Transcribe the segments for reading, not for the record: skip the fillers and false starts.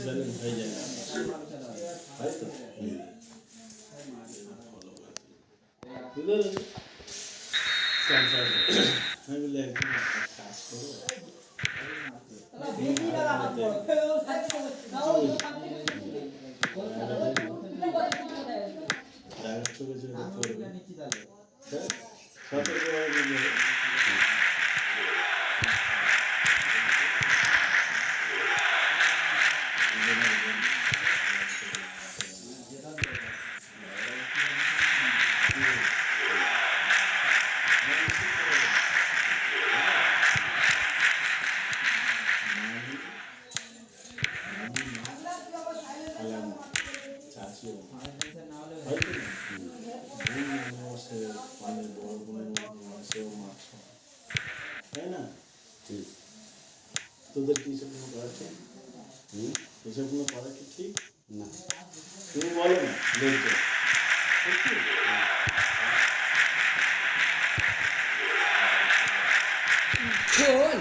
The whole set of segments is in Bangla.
ব্যালেন্স হয়ে যায় না, তাই তো বুঝতে পেরেছি। আমি বলি একদিন কাজ করো, চোখে চোখে পড়বে, মানে বড় বোনের সেও মাছ, তাই না? ঠিক। তোদের কি এসব কোনো করা ঠিক? এসব কোনো করা কি ঠিক না? তুমি বলো না দেখবে শোন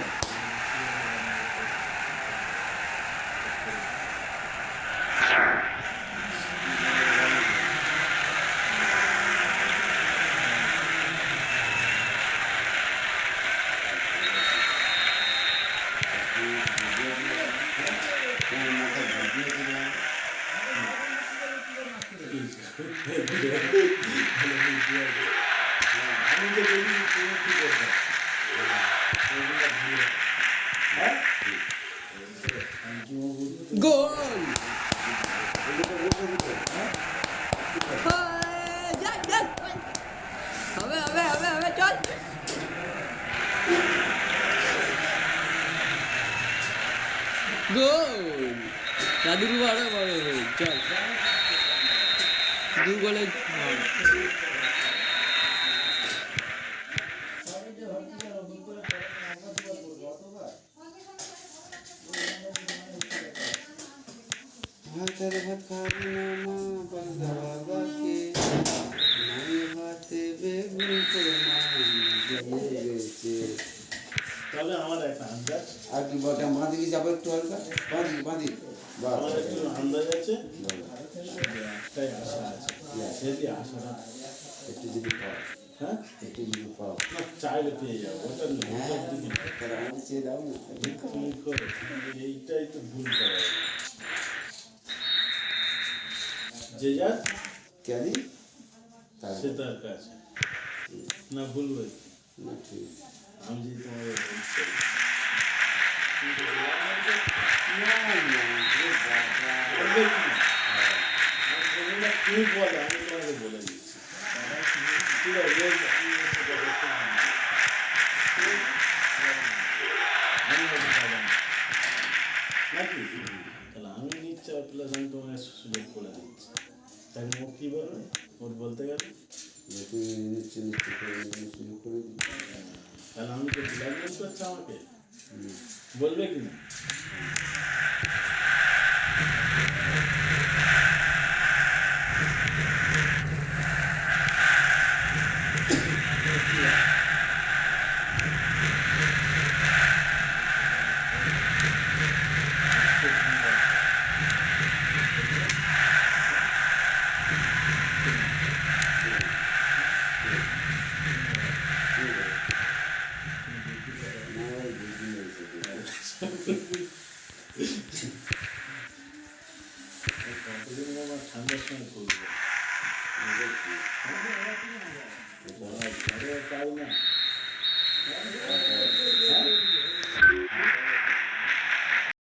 গোল হবে হবে হবে হবে চল গোল দাদুর বড় বড় চল 2 গোলে ভাতের ভাত খাবি না মা বলদা বাবাকে, নাই ভাতে বেগুন করে মা দিয়ে গেছে। তবে আমার একটা আন্দাজ, আর কি বলটা মা দিকে যাবো একটু হালকা, বাঁধি আমার একটু আন্দাজ আছে, একটাই আশা আছে, যদি আশাটা একটু যদি পাও, হ্যাঁ একটু যদি পাও না চাইলে পেয়ে যাবো, ওটা হ্যাঁ তাহলে আমাকে চেয়ে দাও না। তুমি করো, এইটাই তো ভুল করা, যে যার কেন সে তার কাছে না ভুলবে না ঠিক আমি যদি তোমাকে ভুল করি তুমি বলো, আমি তোমাকে বলে দিচ্ছি, ঠিক আছে? নাকি তাহলে আমি নিচ্ছি প্লাস আমি তোমাকে সুযোগ করে দিচ্ছি, তাই ও কী বলবে, ওর বলতে গেলে তুই নিশ্চয় করে সুযোগ করে দিই, তাহলে আমি তো ব্ল্যাকমেল করছি আমাকে, বলবে কি না? কতদিন আমার ঠান্ডার সময় করবো